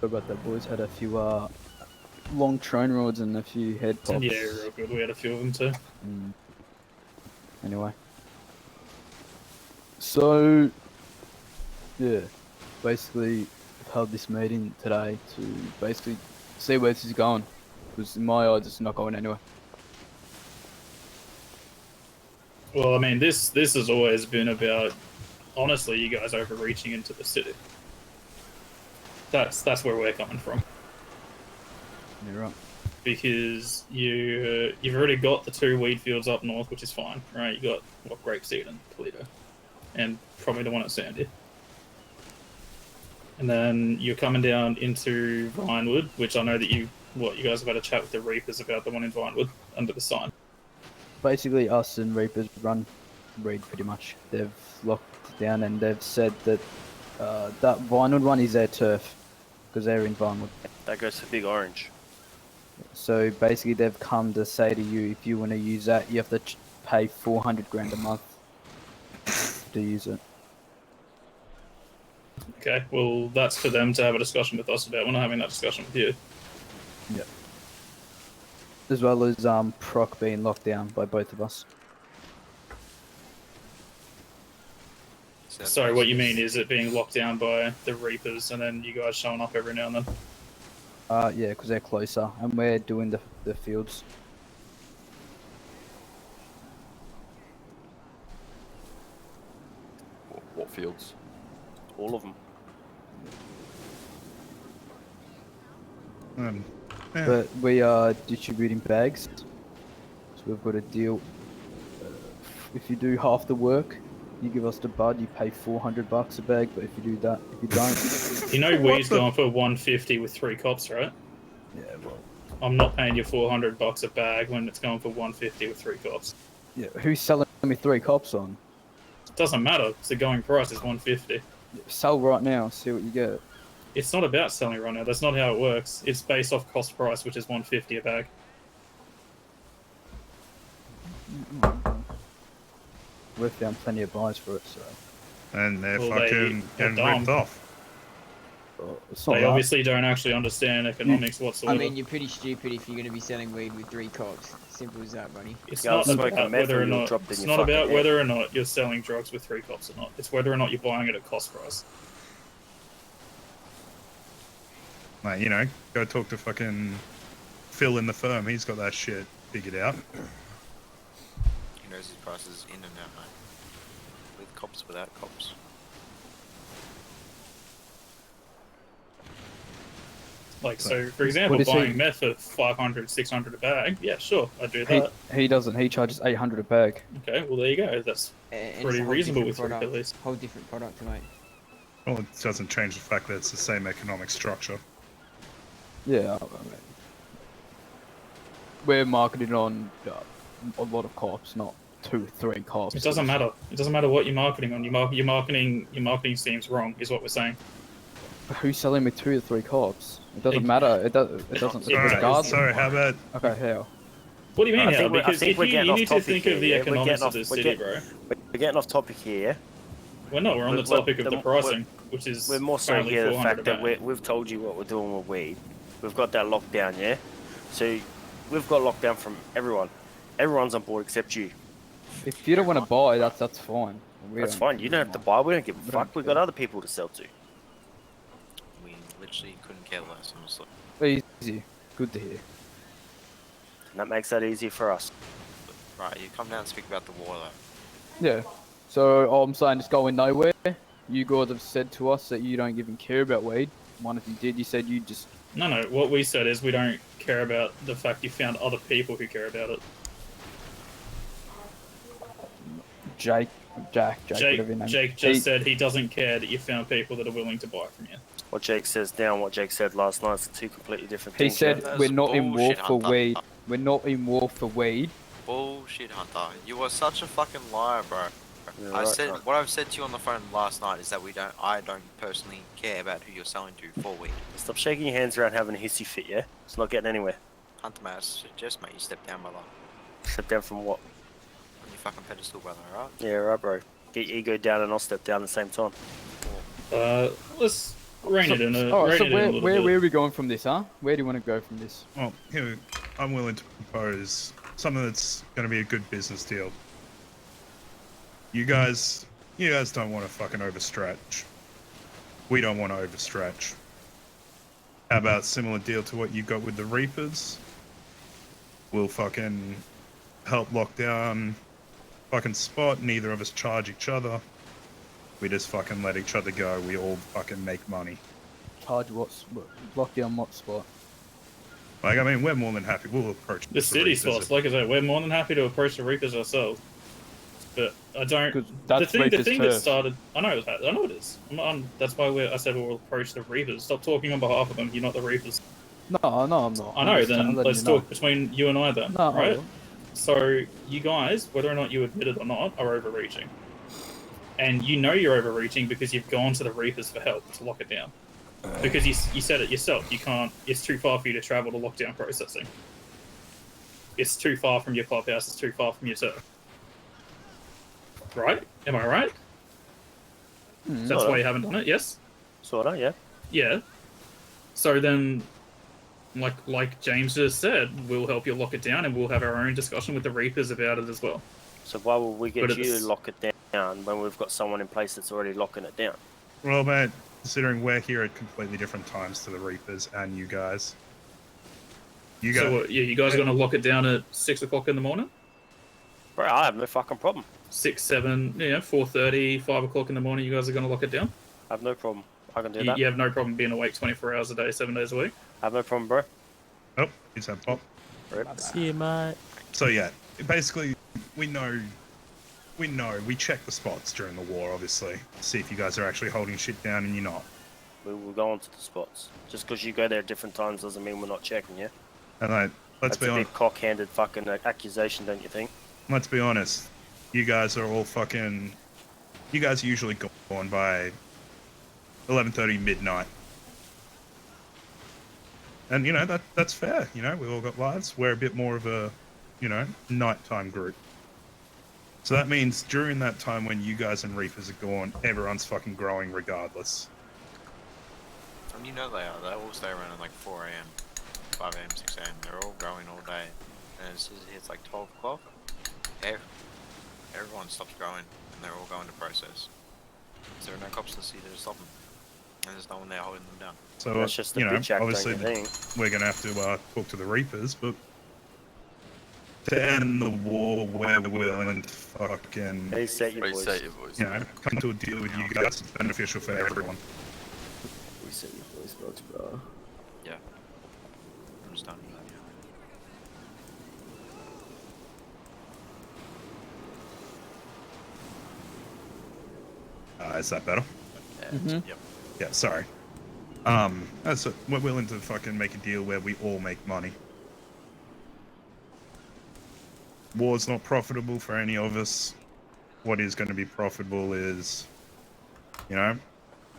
about that, boys. Had a few long train roads and a few head pops. Yeah, real good. We had a few of them too. Anyway. So, yeah, basically held this meeting today to basically see where this is going. Because in my eyes, it's not going anywhere. Well, I mean, this has always been about, honestly, you guys overreaching into the city. That's where we're coming from. You're right. Because you've already got the 2 weed fields up north, which is fine, right? You got Grapeseed and Toledo, and probably the one at Sandy. And then you're coming down into Vinewood, which I know that you guys have had a chat with the Reapers about the one in Vinewood under the sign. Basically, us and Reapers run Reed pretty much. They've locked it down and they've said that that Vinewood one is their turf because they're in Vinewood. That goes to Big Orange. So basically, they've come to say to you, if you want to use that, you have to pay 400 grand a month to use it. Okay, well, that's for them to have a discussion with us about. We're not having that discussion with you. Yeah. As well as Proc being locked down by both of us. Sorry, what you mean is it being locked down by the Reapers and then you guys showing up every now and then? Yeah, because they're closer and we're doing the fields. What fields? All of them. Yeah. But we are distributing bags. So we've got a deal. If you do half the work, you give us the bud, you pay $400 a bag, but if you do that, if you don't... You know weed's going for 150 with 3 cops, right? Yeah, well... I'm not paying you $400 a bag when it's going for 150 with 3 cops. Yeah, who's selling me 3 cops on? It doesn't matter. It's the going price is 150. Sell right now, see what you get. It's not about selling right now. That's not how it works. It's based off cost price, which is 150 a bag. We've found plenty of buys for it, so... And they're Well, fucking they're getting ripped dumb. off. Well, it's not They that. obviously don't actually understand economics whatsoever. I mean, you're pretty stupid if you're going to be selling weed with 3 cops. Simple as that, buddy. It's Yeah, not smoking about meth whether or and you'll not drop it in it's your not fucking about head. whether or not you're selling drugs with 3 cops or not. It's whether or not you're buying it at cost price. Mate, you know, go talk to fucking Phil in the firm. He's got that shit figured out. He knows his prices in and out, mate. With cops, without cops. Like, so, for example, What is buying he- meth for 500, 600 a bag, yeah, sure, I'd do that. He doesn't, he charges 800 a bag. Okay, well, there you go. That's And it's pretty a whole reasonable different with 3 product. pillies. Whole different product, mate. Well, it doesn't change the fact that it's the same economic structure. Yeah, I mean, we're marketing on a lot of cops, not 2 or 3 cops. It doesn't matter. It doesn't matter what you're marketing on. Your marketing seems wrong, is what we're saying. Who's selling me 2 or 3 cops? It doesn't matter. It doesn't. Alright, Regardless. So how about Okay, how? What do you mean, I Hal? think we're- I Because think if we're you getting off need to topic think here, of the yeah? We're economics getting of off- this we're city, get- bro. We're getting off topic here. We're not. We're on the We're- topic of the we're- pricing, which is We're more so currently here the 400 fact a that bag. we've told you what we're doing with weed. We've got that lockdown, yeah? So we've got lockdown from everyone. Everyone's on board except you. If you don't want to buy, that's fine. We That's don't- fine. You don't have to buy. We don't give a We don't fuck. We've got care. other people to sell to. We literally couldn't care less, honestly. Easy. Good to hear. And that makes that easier for us. Right, you come down and speak about the war, though. Yeah. So all I'm saying is going nowhere. You guys have said to us that you don't even care about weed. One of you did. You said you just. No. What we said is we don't care about the fact you found other people who care about it. Jack, whatever your name. Jake just said he doesn't care that you found people that are willing to buy from you. What Jake says now and what Jake said last night is 2 completely different He things. said That's we're not in war bullshit, for Hunter. weed. We're not in war for weed. Bullshit, Hunter. You are such a fucking liar, bro. You're I right, said cunt. what I've said to you on the phone last night is that I don't personally care about who you're selling to for weed. Stop shaking your hands around having a hissy fit, yeah? It's not getting anywhere. Hunter, mate, I suggest, mate, you step down, brother. Step down from what? On your fucking pedestal, brother, alright? Yeah, right, bro. Get your ego down and I'll step down at the same time. Let's Rein it in a. Alright, rein so it in a little where bit. are we going from this, huh? Where do you want to go from this? Well, here, I'm willing to propose something that's going to be a good business deal. You guys don't want to fucking overstretch. We don't want to overstretch. How about similar deal to what you got with the Reapers? We'll fucking help lock down fucking spot. Neither of us charge each other. We just fucking let each other go. We all fucking make money. Charge lock down what spot? Like, I mean, we're more than happy. We'll approach The city Reapers spots, if- like I said, we're more than happy to approach the Reapers ourselves. But I don't. 'Cause that's the Reapers thing that first. started. I know it is. That's why I said we'll approach the Reapers. Stop talking on behalf of them. You're not the Reapers. No, I'm not. I know. I'm Then letting let's you know. talk between you and I. Then, No, right? So you guys, whether or not you admit it or not, are overreaching, and you know you're overreaching because you've gone to the Reapers for help to lock it down. Because you said it yourself. You can't. It's too far for you to travel to lockdown processing. It's too far from your clubhouse. It's too far from your turf. Right? Am I right? Mm. That's Sorta. why you haven't done it. Yes. Sorta, yeah. Yeah. So then, like James just said, we'll help you lock it down, and we'll have our own discussion with the Reapers about it as well. So why would we get But you it's- to lock it down when we've got someone in place that's already locking it down? Well, mate, considering we're here at completely different times to the Reapers and you guys. You So guys, you guys are gonna lock it down at 6 o'clock in the morning? Bro, I have no fucking problem. 6, 7, 4:30, 5 o'clock in the morning. You guys are gonna lock it down. I have no problem. I can do You, that. you have no problem being awake 24 hours a day, 7 days a week. I have no problem, bro. oh, he's had pop. See you, mate. So yeah, basically, we check the spots during the war, obviously, see if you guys are actually holding shit down, and you're not. We will go on to the spots. Just because you go there at different times doesn't mean we're not checking, yeah? And like, let's That's be a honest. big cock-handed fucking accusation, don't you think? Let's be honest. You guys are all fucking. You guys are usually gone by 11:30 midnight. And you know that's fair. You know, we all got lives. We're a bit more of a, nighttime group. So that means during that time when you guys and Reapers are gone, everyone's fucking growing regardless. And you know they are. They all stay around at like 4 a.m., 5 a.m., 6 a.m. They're all growing all day. And as soon as it hits like 12 o'clock, everyone stops growing and they're all going to process. There are no cops to see to stop them. And there's no one there holding them down. So That's just the you know, bitch act, don't obviously you think? we're gonna have to talk to the Reapers, but to end the war, we're willing to fucking Reset your voice. Reset your voice. come to a deal with you guys. It's beneficial for everyone. Reset your voice box, bro. Yeah. I'm just done with that. Is that better? Yeah. Mhm. Yep. Yeah, sorry. We're willing to fucking make a deal where we all make money. War's not profitable for any of us. What is going to be profitable is,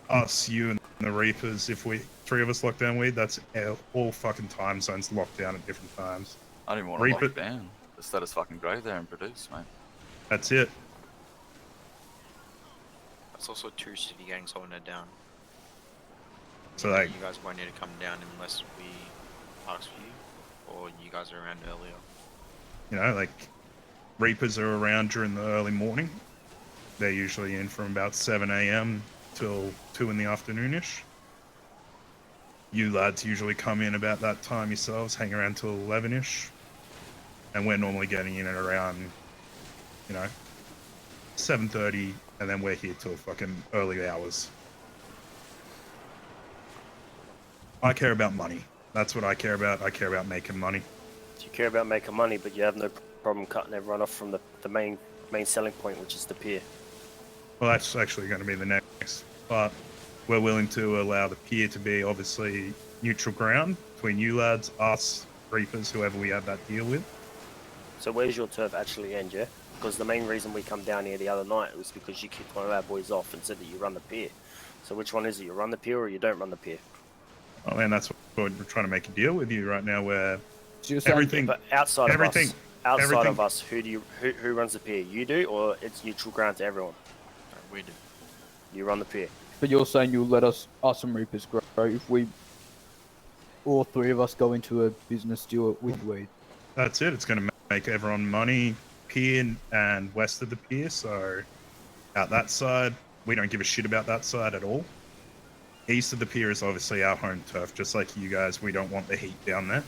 us, you, and the Reapers. If we three of us lock down weed, that's all fucking time zones locked down at different times. I don't even want to Reaper- lock it down. Just let us fucking grow there and produce, mate. That's it. That's also two city gangs holding it down. So You know, like, you guys won't need to come down unless we ask for you, or you guys are around earlier. like Reapers are around during the early morning. They're usually in from about 7 a.m. till 2 in the afternoonish. You lads usually come in about that time yourselves, hang around till 11ish. And we're normally getting in at around, 7:30, and then we're here till fucking early hours. I care about money. That's what I care about. I care about making money. You care about making money, but you have no problem cutting everyone off from the main selling point, which is the pier. Well, that's actually going to be the next part. We're willing to allow the pier to be obviously neutral ground between you lads, us, Reapers, whoever we have that deal with. So where's your turf actually end, yeah? Because the main reason we come down here the other night was because you kicked one of our boys off and said that you run the pier. So which one is it? You run the pier or you don't run the pier? Oh man, that's what we're trying to make a deal with you right now. Where So you're saying everything, But outside everything, of everything- us, who runs the pier? You do, or it's neutral ground to everyone? We do. You run the pier. But you're saying you'll let us and Reapers grow if we, all three of us, go into a business deal with weed. That's it. It's going to make everyone money, pier and west of the pier. So out that side, we don't give a shit about that side at all. East of the pier is obviously our home turf, just like you guys. We don't want the heat down there.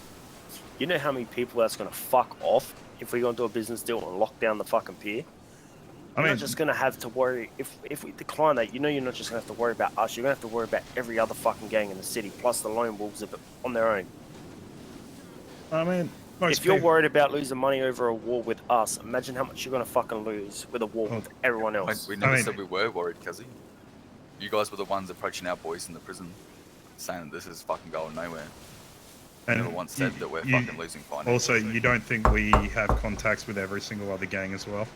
You know how many people that's going to fuck off if we go into a business deal and lock down the fucking pier? You're not just going to have to worry. If we decline that, you know you're not just going to have to worry about us. You're going to have to worry about every other fucking gang in the city, plus the lone wolves on their own. I mean, most If you're people- worried about losing money over a war with us, imagine how much you're going to fucking lose with a war with everyone Mate, else. we never I mean- said we were worried, Kazzy. You guys were the ones approaching our boys in the prison, saying that this is fucking going nowhere. and Never once said that we're fucking losing finance. Also, you don't think we have contacts with every single other gang as well?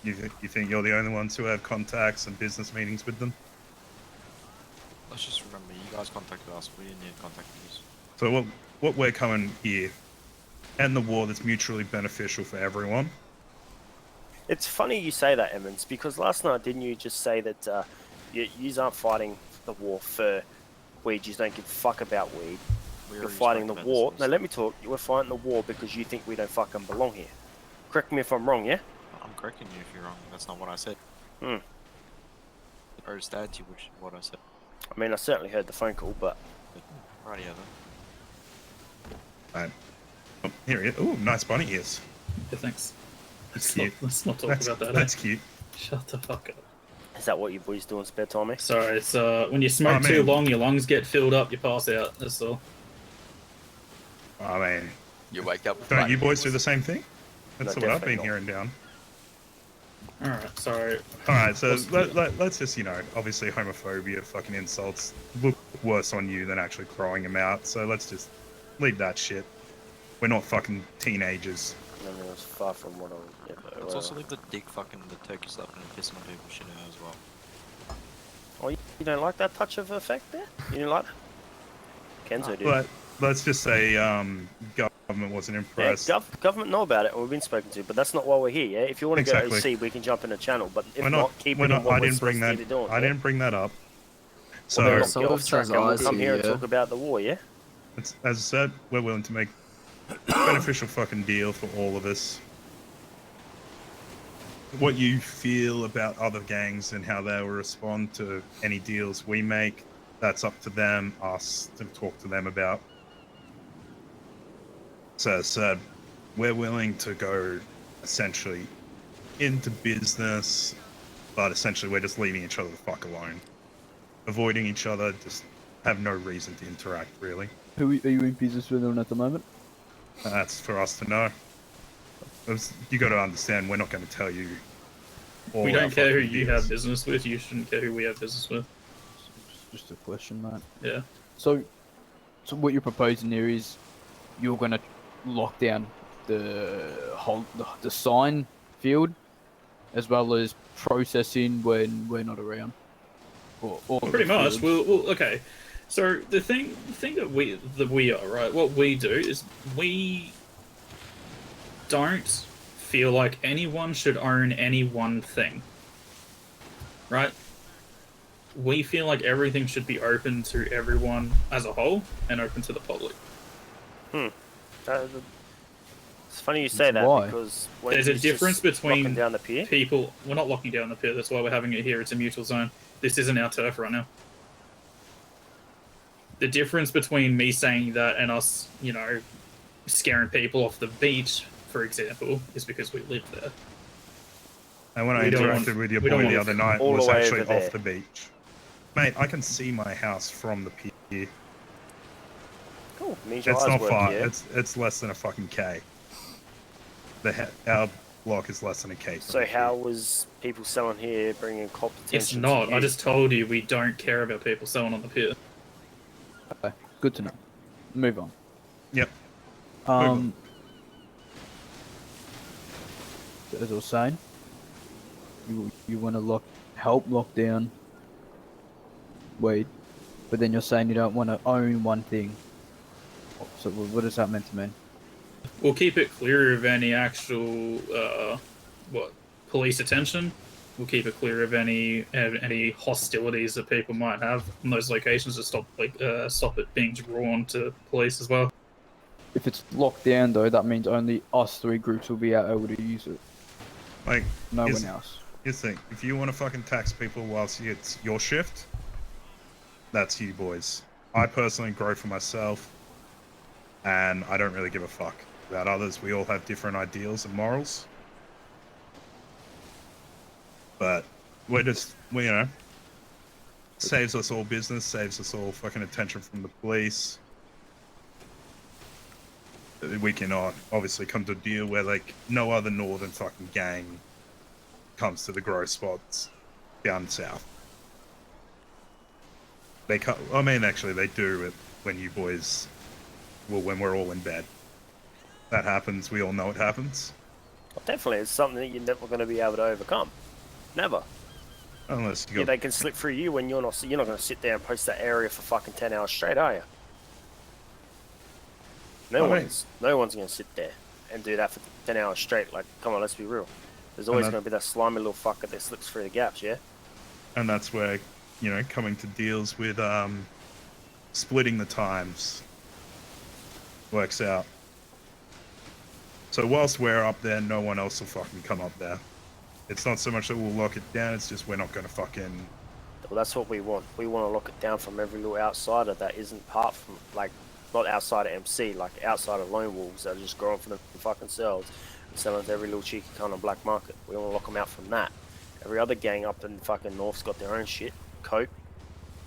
You think you're the only ones who have contacts and business meetings with them? Let's just remember, you guys contacted us. We didn't need to contact you. So what we're coming here, end the war that's mutually beneficial for everyone. It's funny you say that, Emmons, because last night didn't you just say that you aren't fighting the war for weed, you don't give a fuck about weed. We You're already fighting spoke the about war. this. No, let me talk. You were fighting the war because you think we don't fucking belong here. Correct me if I'm wrong, yeah? I'm correcting you if you're wrong. That's not what I said. Hmm. I just add to which what I said. I mean, I certainly heard the phone call, but Rightio then. Oh, here he is. Ooh, nice bunny ears. Yeah, thanks. That's Let's not talk That's, about that. that's cute. Shut the fuck up. is that what you boys do in spare time, eh? Sorry, it's when you smoke Oh, too man. long, your lungs get filled up, you pass out. That's all. I mean, You wake up with don't you running boys do noise. the same thing? That's No, what I've definitely been not. hearing down. All right, sorry. Alright, so Let's- let's just, obviously homophobia, fucking insults look worse on you than actually crowing them out, so let's just leave that shit. We're not fucking teenagers. I mean, it was far from what I was. Yeah, but Let's also whatever. leave the dick fucking the turkey slapping and pissing on people shit out as well. Oh, you don't like that touch of effect there? You didn't like that? Kenzo did. But let's just say government wasn't Yeah, impressed. government know about it, or we've been spoken to, but that's not why we're here, yeah? If you want to Exactly. go OC, we can jump in the channel, but if we're not, not, keep we're it in not, what I we're didn't bring supposed to that be doing. I yeah? didn't bring that up. So Well, So get if off track says and we'll I come see here and you, talk about the war, yeah? as I said, we're willing to make a beneficial fucking deal for all of us. What you feel about other gangs and how they will respond to any deals we make, that's up to them, us to talk to them about. So as I said, we're willing to go essentially into business, but essentially we're just leaving each other the fuck alone. Avoiding each other, just have no reason to interact, really. Who are you in business with at the moment? And that's for us to know. You got to understand, we're not going to tell you. All We our don't care who fucking you deals. have business with. You shouldn't care who we have business with. Just a question, mate. Yeah. So what you're proposing there is you're going to lock down the whole the sign field as well as processing when we're not around. Or Pretty the much. fields. We'll okay. So the thing that we are, right? What we do is we don't feel like anyone should own any one thing. Right? We feel like everything should be open to everyone as a whole and open to the public. It's funny you say that Why? because when There's a he's just difference between locking down the pier. People, we're not locking down the pier. That's why we're having it here. It's a mutual zone. This isn't our turf right now. The difference between me saying that and us, scaring people off the beach, for example, is because we live there. And when I We don't interacted want- with your we don't boy want the other night, all the was way actually over off there. the beach. Mate, I can see my house from the pier. Cool. Means your It's eyes not work, far. yeah? It's less than a fucking K. Our block is less than a K. from So the how pier. was people selling here bringing cop attention? It's to not. I you? just told you we don't care about people selling on the pier. Okay, good to know. Move on. Yep. So as I was saying, you want to help lock down weed, but then you're saying you don't want to own one thing. So what is that meant to mean? We'll keep it clear of any actual, police attention, we'll keep it clear of any hostilities that people might have in those locations to stop it being drawn to police as well. If it's locked down though, that means only us 3 groups will be able to use it. Like, No here's- one else. Here's the thing: if you want to fucking tax people whilst it's your shift, that's you boys. I personally grow for myself, and I don't really give a fuck about others. We all have different ideals and morals, but we saves us all business, saves us all fucking attention from the police. We can obviously come to a deal where like no other northern fucking gang comes to the grow spots down south. They cut. I mean, actually, they do it when you boys, well, when we're all in bed. That happens. We all know it happens. Well, definitely, it's something that you're never going to be able to overcome. Never. Unless you Yeah, got. they can slip through you when you're not going to sit there and post that area for fucking 10 hours straight, are you? No I mean- one's going to sit there and do that for 10 hours straight. Like, come on, let's be real. There's always that- going to be that slimy little fucker that slips through the gaps, yeah? And that's where, coming to deals with splitting the times works out. So whilst we're up there, no one else will fucking come up there. It's not so much that we'll lock it down, it's just we're not going to fucking... Well, that's what we want. We want to lock it down from every little outsider that isn't part from, like, not outside of MC, like outside of Lone Wolves that are just growing for them fucking selves and selling to every little cheeky cunt on black market. We want to lock them out from that. Every other gang up in fucking North's got their own shit. Coke.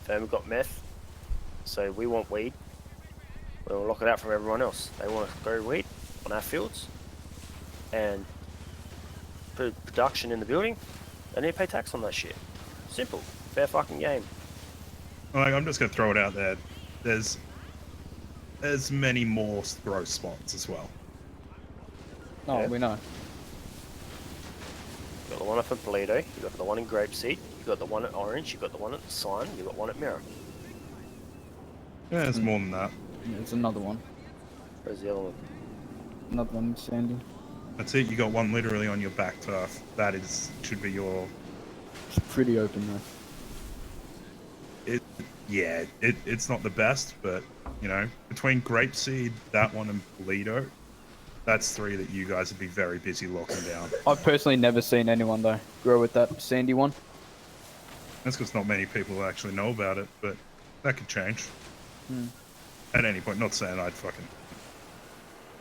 Firma got meth. So we want weed. We want to lock it out from everyone else. They want to grow weed on our fields and put production in the building. They need to pay tax on that shit. Simple. Fair fucking game. Like, I'm just going to throw it out there. There's many more grow spots as well. Oh, Yeah. we know. You got the one up at Toledo, you got the one in Grapeseed, you got the one at Orange, you got the one at the Sign, you got one at Mirror. Yeah, there's more than that. Yeah, there's another one. Where's the other one? Another one in Sandy. That's it. You got one literally on your back turf. That should be your. It's pretty open though. It's not the best, but between Grapeseed, that one, and Toledo, that's 3 that you guys would be very busy locking down. I've personally never seen anyone though grow with that Sandy one. That's because not many people actually know about it, but that could change. At any point. Not saying I'd fucking...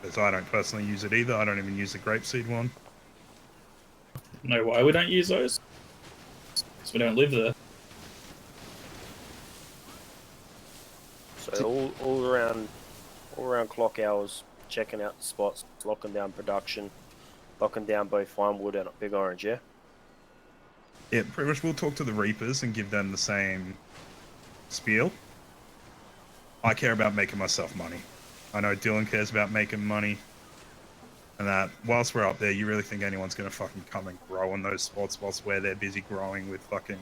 Because I don't personally use it either. I don't even use the Grapeseed one. Know why we don't use those? Because we don't live there. So all around clock hours, checking out the spots, locking down production, locking down both Vinewood and Big Orange, yeah? Yeah, pretty much we'll talk to the Reapers and give them the same spiel. I care about making myself money. I know Dylan cares about making money. And that whilst we're up there, you really think anyone's going to fucking come and grow on those spots whilst we're there busy growing with fucking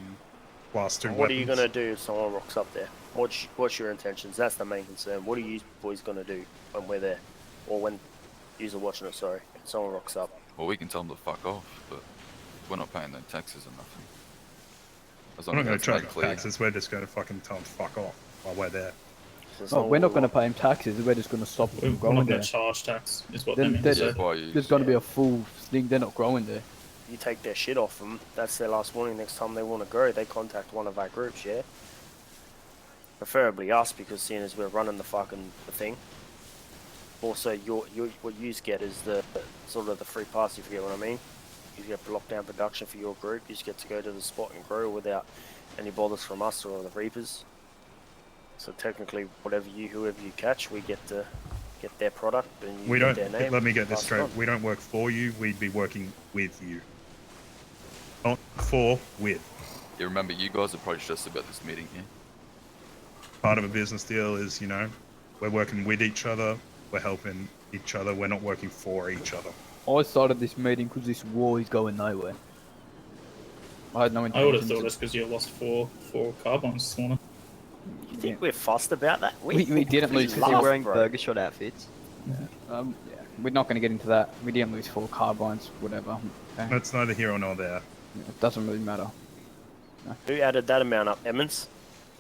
class 2 What are you weapons? going to do if someone rocks up there? What's your intentions? That's the main concern. What are you boys going to do when we're there? Or when you're watching it, sorry. If someone rocks up. Well, we can tell them to fuck off, but we're not paying no taxes or nothing. As We're long not as going that's to charge made them clear. taxes, we're just going to fucking tell them to fuck off while we're there. So it's Oh, we're not what going to we pay him taxes. We're just going to stop We're them not going going there. to charge tax, is what Then they mean. they're- to say. That's why you... There's going to be a full thing. They're not growing there. you take their shit off them, that's their last warning. Next time they want to grow, they contact one of our groups, yeah? Preferably us, because seeing as we're running the thing. Also, what you get is the sort of the free pass, if you get what I mean. You get lockdown production for your group. You just get to go to the spot and grow without any bothers from us or the Reapers. So technically, whoever you catch, we get to get their product and you We get don't... their name. Let me get this pass it straight. on. We don't work for you. We'd be working with you. Not for, with. You remember, you guys approached us about this meeting here. Part of a business deal is, we're working with each other. We're helping each other. We're not working for each other. I started this meeting because this war is going nowhere. I had no I intention. would have thought it's because you lost four carbons this morning. You think we're fussed about that? We didn't lose laugh, They're wearing bro. burger shot outfits. Yeah, we're not going to get into that. We didn't lose 4 carbines, whatever. Okay. That's neither here or nor there. It doesn't really matter. Who added that amount up, Emmons?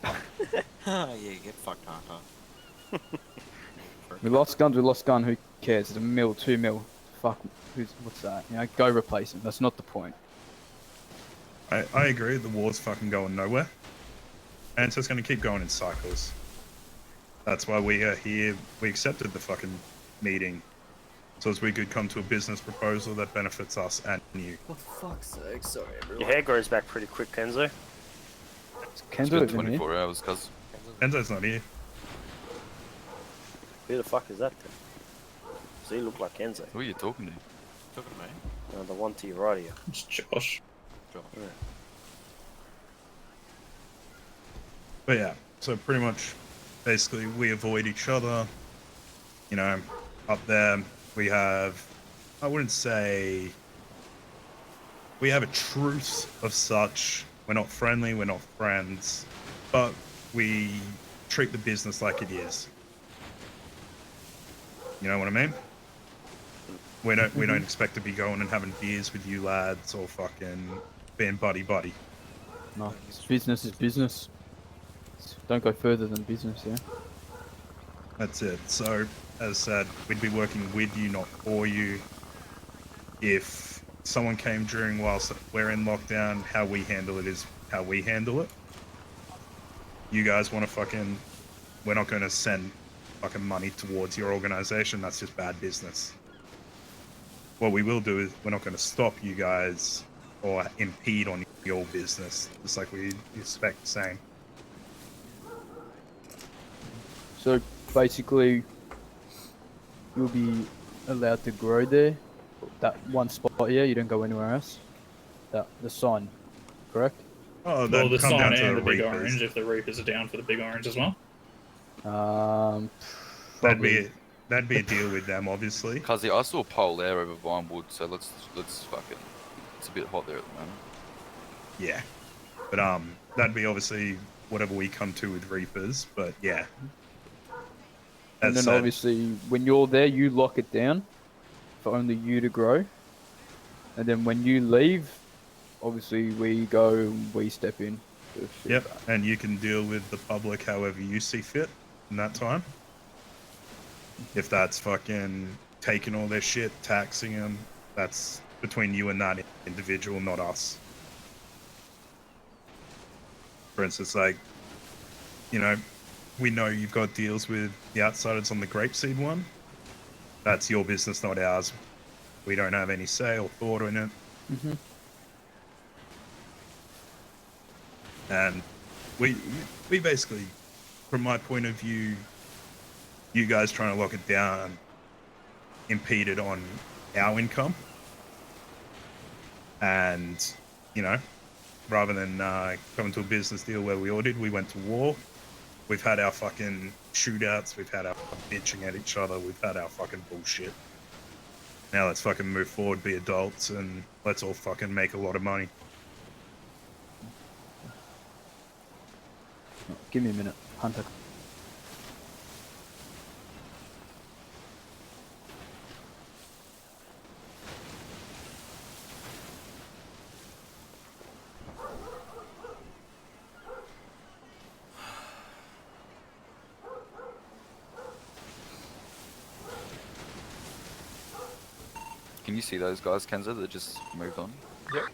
Yeah, get fucked, Hunter. We lost guns, who cares? It's a mil, 2 mil. Fuck, what's that? You know, go replace him. That's not the point. I agree. The war's fucking going nowhere, and it's just going to keep going in cycles. That's why we are here. We accepted the fucking meeting, so as we could come to a business proposal that benefits us and you. For fuck's sake, sorry everyone. Your hair grows back pretty quick, Kenzo. Is It's Kenzo been even here? 24 hours, cuz. Enzo's not here. Who the fuck is that then? Does he look like Kenzo? Who are you talking to? Talking to me. The one to your right of you. It's Josh. But yeah, so pretty much, basically, we avoid each other. You know, up there we have, I wouldn't say, we have a truce of such. We're not friendly, we're not friends, but we treat the business like it is. You know what I mean? We don't expect to be going and having beers with you lads or fucking being buddy. No, business is business. Don't go further than business, yeah? That's it. So, as I said, we'd be working with you, not for you. If someone came during whilst we're in lockdown, how we handle it is how we handle it. You guys want to fucking... We're not going to send fucking money towards your organization. That's just bad business. What we will do is we're not going to stop you guys or impede on your business, just like we expect the same. So basically, you'll be allowed to grow there. That one spot, yeah. You don't go anywhere else. The sign, correct? Oh, Well, that'd the come sign down to and the the big Reapers. orange, if the Reapers are down for the big orange as well. Probably. That'd be a deal with them, obviously. Cuzzy, I saw a pole there over Vinewood, so let's fucking. It's a bit hot there at the moment. Yeah, but that'd be obviously whatever we come to with Reapers. But yeah, And As then said, obviously, when you're there, you lock it down for only you to grow. And then when you leave, obviously we step in. to fix Yep, that. and you can deal with the public however you see fit in that time. If that's fucking taking all their shit, taxing them, that's between you and that individual, not us. For instance, like, you know, we know you've got deals with the outsiders on the Grapeseed one. That's your business, not ours. We don't have any say or thought in it. Mhm. And we basically, from my point of view, you guys trying to lock it down impeded on our income. And, you know, rather than coming to a business deal where we all did, we went to war. We've had our fucking shootouts, we've had our bitching at each other, we've had our fucking bullshit. Now let's fucking move forward, be adults, and let's all fucking make a lot of money. Give me a minute, Hunter. Can you see those guys, Kenzo, that just moved on? Yep.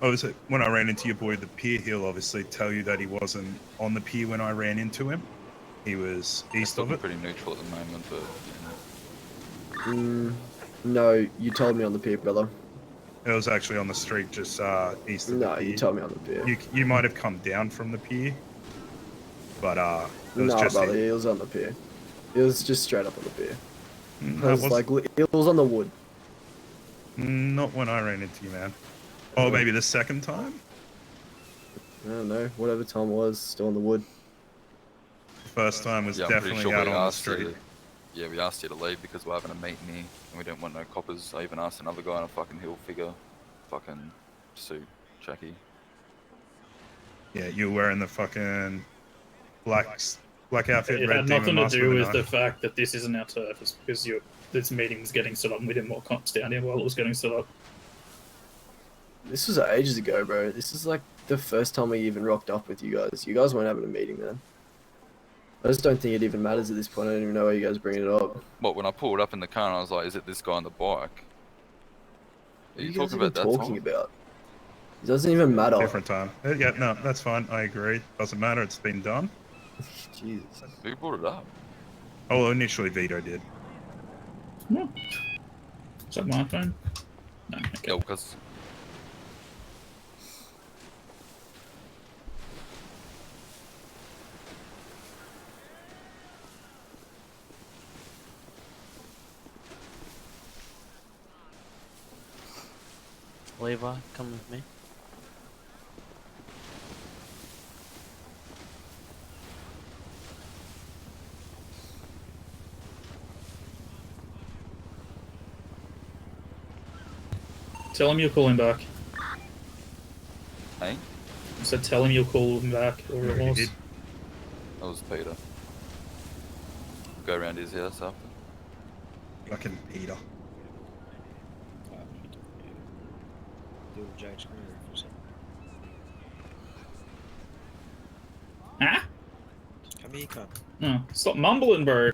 Obviously, when I ran into your boy, the pier, he'll obviously tell you that he wasn't on the pier when I ran into him. He was east Still of it. pretty neutral at the moment, but No, you told me on the pier, brother. It was actually on the street just east of No, the pier. you told me on the pier. You might have come down from the pier, but it was No, just brother, it was on the pier. It was just straight up on the pier. Mm, It that was was- like it was on the wood. not when I ran into you, man. Oh, maybe the second time. I don't know, whatever time it was, still on the wood. The first time was yeah, I'm pretty definitely sure out we on the asked you street. to, yeah, we asked you to leave because we're having a meeting here and we don't want no coppers. I even asked another guy on a fucking hill figure, fucking suit, Jackie. Yeah, you were wearing the fucking black Black outfit, It red had demon nothing to mask do with a with the knife. fact that this isn't our turf. It's because this meeting was getting set up and we didn't want cops down here while it was getting set up. This was ages ago, bro. This is like the first time we even rocked up with you guys. You guys weren't having a meeting then. I just don't think it even matters at this point. I don't even know why you guys are bringing it up. What What, when I pulled up in the car and I was like, is it this guy on the bike? Are are you you guys talking even about that talking time? about? It doesn't even matter. Different time. Yeah, no, that's fine. I agree. Doesn't matter. It's been done. Jesus. Who brought it up? Oh, well, initially Vito did. Oh. Is that my phone? No, okay. Yeah, because Levi, come with me. Tell him you'll call him back. hey, I said tell him you'll call him back. Or it Already was. did. that was Peter. Go around his house after. Fucking Peter. Deal with Jake's career for a second. Huh? Come here, come. No, stop mumbling, bro.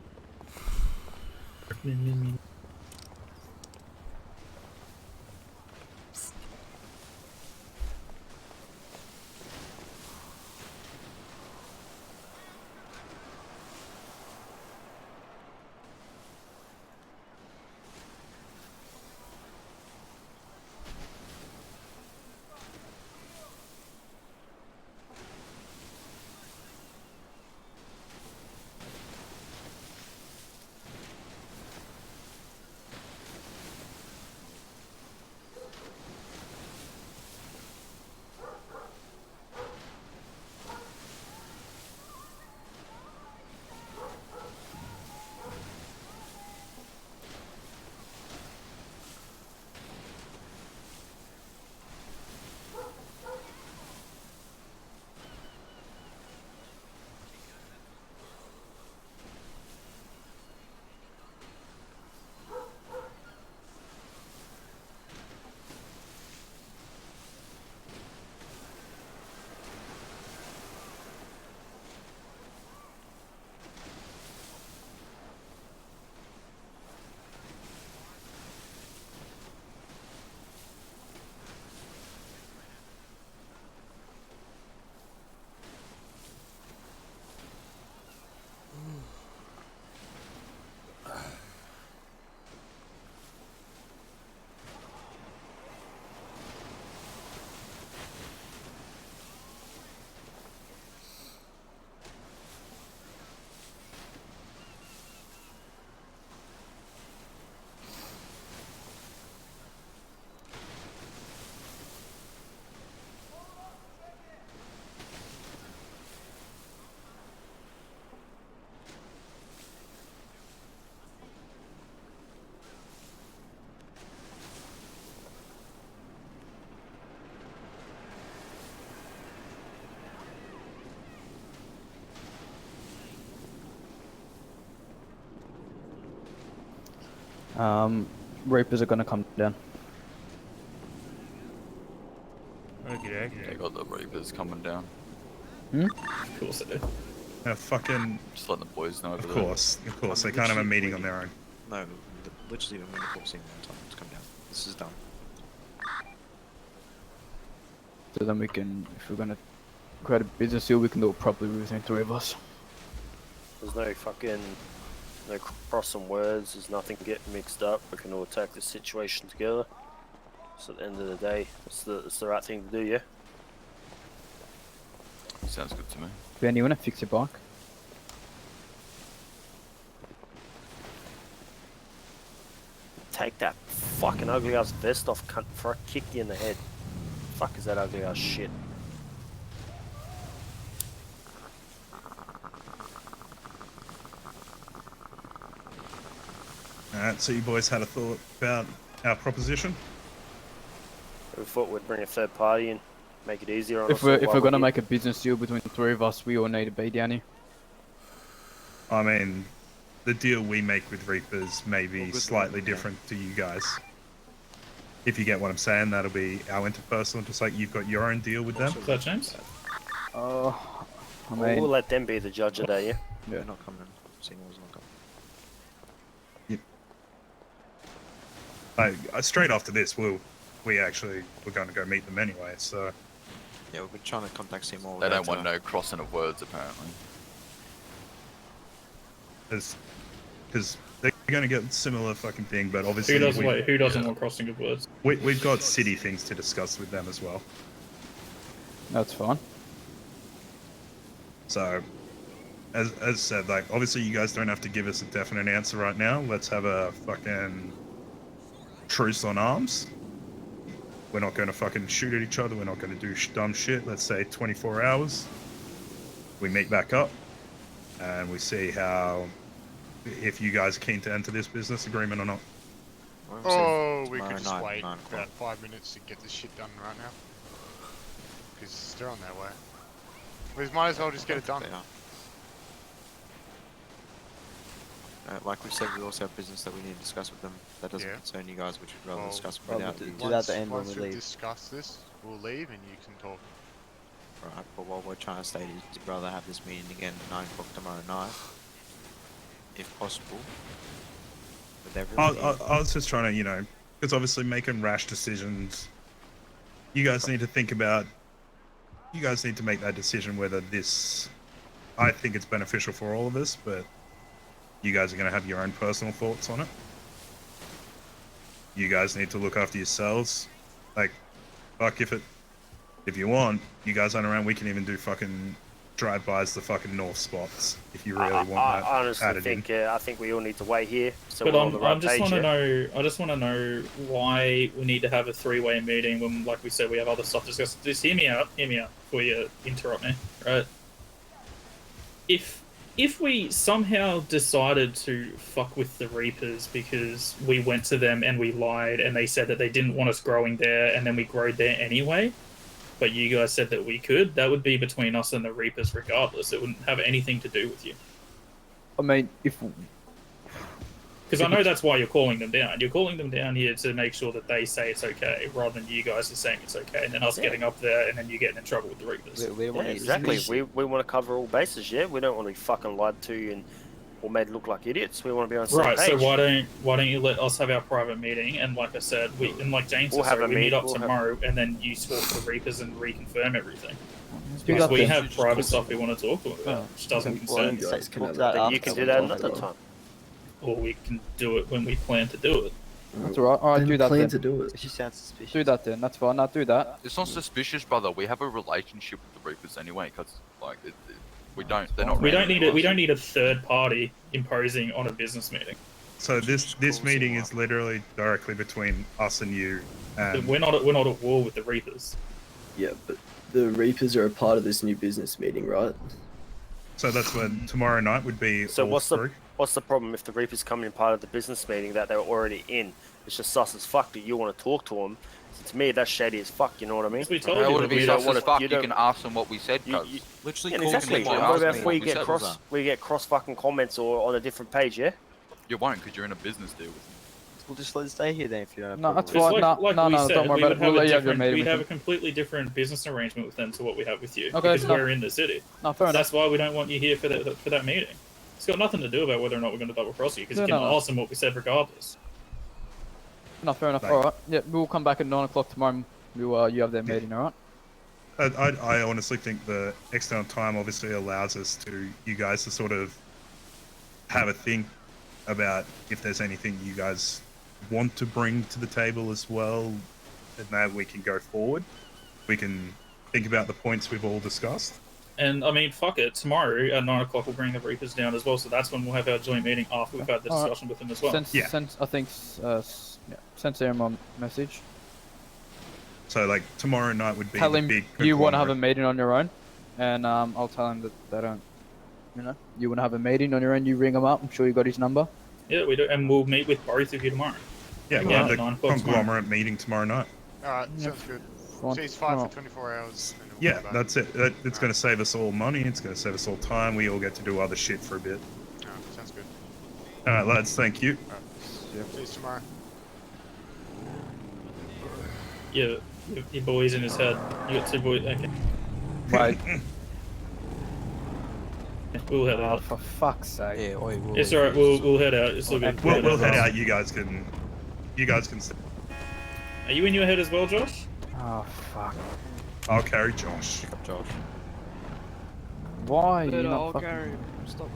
Reapers are gonna come down. Okay, They got the Reapers coming down. Of course I do. fucking. Just letting the boys know over Of there. course. They can't have a meeting on their own. No, literally, I'm going to call Signal and tell them to come down. This is done. So then we can, if we're gonna create a business deal, we can do it properly within three of us. There's no crossing words. There's nothing getting mixed up. We can all attack this situation together. So at the end of the day, it's the right thing to do, yeah? Sounds good to me. Ben, you wanna fix your bike? Take that fucking ugly ass vest off, cunt, before I kick you in the head. Fuck is that ugly ass shit? Alright, so you boys had a thought about our proposition? We thought we'd bring a third party in, make it easier on us. If we're all while gonna here. make a business deal between the three of us, we all need to be down here. I mean, the deal we make with Reapers may be good slightly one, yeah. different to you guys. If you get what I'm saying, that'll be our interpersonal, just like you've got your own deal with them. Is that James? I We'll mean, let them be the judge of that, yeah? They're not coming. Seymour's not coming. Straight after this, we're going to go meet them anyway. So Yeah, we've been trying to contact Seymour. They don't want no crossing of words, apparently. because they're going to get similar fucking thing, but obviously Who doesn't want crossing of words? we've got city things to discuss with them as well. that's fine. So, as said, like, obviously you guys don't have to give us a definite answer right now. Let's have a fucking truce on arms. We're not going to fucking shoot at each other. We're not going to do dumb shit. Let's say 24 hours. We meet back up, and we see if you guys are keen to enter this business agreement or not. Oh, we could Tomorrow just night, wait 9 o'clock. about 5 minutes to get this shit done right now. Because they're on their way. We might as well just get it done. They are. Like we said, we also have business that we need to discuss with them. That doesn't Yeah. concern you guys, which we'd rather Well, discuss well, without do you. that at the end when Once we we've leave. discussed this, we'll leave and you can talk. Right, but what we're trying to state is we'd rather have this meeting again at 9 o'clock tomorrow night, if possible. With everyone. I was just trying to, because obviously making rash decisions, you guys need to think about. You guys need to make that decision whether this. I think it's beneficial for all of us, but you guys are going to have your own personal thoughts on it. You guys need to look after yourselves. Like, fuck, if you want, you guys aren't around, we can even do fucking drive-bys the fucking north spots if you really want that I honestly added think in. I think we all need to wait here. So But we're on the right I just page. want to Yeah? know. I just want to know why we need to have a three-way meeting when, like we said, we have other stuff to discuss. Just hear me out before you interrupt me, right? If we somehow decided to fuck with the Reapers because we went to them and we lied and they said that they didn't want us growing there and then we growed there anyway, but you guys said that we could, that would be between us and the Reapers regardless. It wouldn't have anything to do with you. I mean, Because I know that's why you're calling them down. You're calling them down here to make sure that they say it's okay, rather than you guys are saying it's okay, and then us getting up there and then you getting in trouble with the Reapers. We don't Yeah, want you to exactly. speak. We want to cover all bases, yeah? We don't want to be fucking lied to or made look like idiots. We want to be on the same Right. page. So why don't you let us have our private meeting? And like I said, like James We'll said, have a we meet meet- up we'll have- tomorrow, and then you talk to the Reapers and reconfirm everything. do Because that we then. have private stuff we want to talk to them about, Oh, which doesn't okay. concern you us. guys can Talk have that that. Then you after can we do that talk another about it. time. Or we can do it when we plan to do it. That's alright. Alright, Then do that plan then. to do it. She sounds suspicious. Do that then. That's fine. Now do that. It's not suspicious, brother. We have a relationship with the Reapers anyway, because like we don't. They're not. We don't random need to it. We us. don't need a third party imposing on a business meeting. So this meeting is literally directly between us and you. And We're not at war with the Reapers. Yeah, but the Reapers are a part of this new business meeting, right? so that's when tomorrow night would be. So all what's three. the problem if the Reapers come in part of the business meeting that they're already in? It's just sus as fuck that you want to talk to them. So to me, that's shady as fuck. You know what I mean? Because we told How you would that it be we don't sus wanna- as fuck? you You don't- can ask them what we said, You- cuz. you- Literally Yeah, calling exactly. them And out, what about asking if what we we get said cross? was that. We get cross fucking comments or on a different page, yeah? You won't, because you're in a business deal with them. We'll just let it stay here then if you don't have No, problems. that's fine. It's No, like no, we no, said, don't worry we about would it. We'll have a let you have your different- meeting we'd with have a them. completely different business arrangement with them to what we have with you. Okay, because no. we're in the city. No, fair enough. That's why we don't want you here for that meeting. It's got nothing to do about whether or not we're going to double cross you, because No, you can no, no. ask them what we said regardless. No, fair enough. Like- Alright. Yeah, we'll come back at 9 o'clock tomorrow. You have that meeting, alright? I honestly think the external time obviously allows us you guys to sort of have a think about if there's anything you guys want to bring to the table as well, and that we can go forward. We can think about the points we've all discussed. And I mean, fuck it. Tomorrow at 9 o'clock, we'll bring the Reapers down as well. So that's when we'll have our joint meeting after we've had the Alright. discussion with them as well. Yeah. I think, send Sam a message. So like tomorrow night would be Tell the him big you want to have a conglomerate. meeting on your own, and I'll tell him that they don't. You want to have a meeting on your own. You ring him up. I'm sure you got his number. Yeah, we do, and we'll meet with both of you tomorrow. Yeah, we'll Yeah, have the 9 o'clock tomorrow. conglomerate meeting tomorrow night. Alright, sounds good. Fine. Ceasefire Alright. for 24 hours. And then we'll Yeah, go back. that's it. It's going to save us all money. It's going to save us all time. We all get to do other shit for a bit. Alright. Alright, lads, thank you. See you tomorrow. Yeah, your boy's in his head. You got 2 boys. Okay. Wait. We'll head Oh, out. for fuck's sake. Yeah, oi, oi, It's alright. We'll head out. It's all good. We'll head out. You guys can stay. Are you in your head as well, Josh? Oh, fuck. I'll carry Josh. Josh. Why are you But not I'll fucking... carry him. Stop.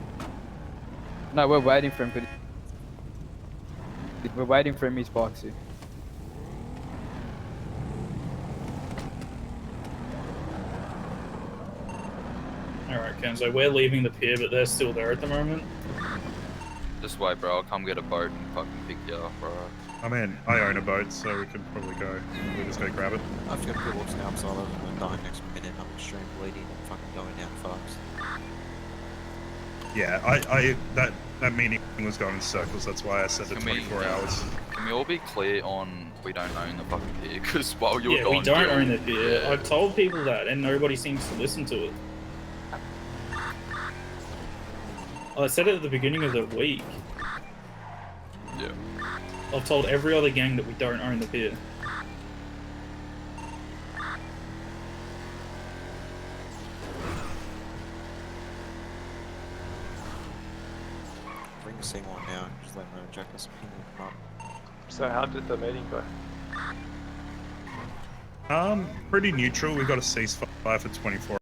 No, we're waiting for him. We're waiting for him. He's boxy. Alright, Kenzo. We're leaving the pier, but they're still there at the moment. Just wait, bro. I'll come get a boat and fucking pick you up, bro. I mean, I own a boat, so we can probably go. We'll just go grab it. I've got good looks now, so I'm gonna die next minute. I'm extreme bleeding and fucking going down fast. Yeah, that meeting was going in circles. That's why I said the Can we- 24 hours. Can we all be clear on we don't own the fucking pier? Because while you're Yeah, gone, we don't Jill- own the pier. Yeah. I've told people that, and nobody seems to listen to it. I said it at the beginning of the week. Yeah. I've told every other gang that we don't own the pier. Bring Seymour now and just let him know Jack us ping him up. So how did the meeting go? Pretty neutral. We got a ceasefire for 24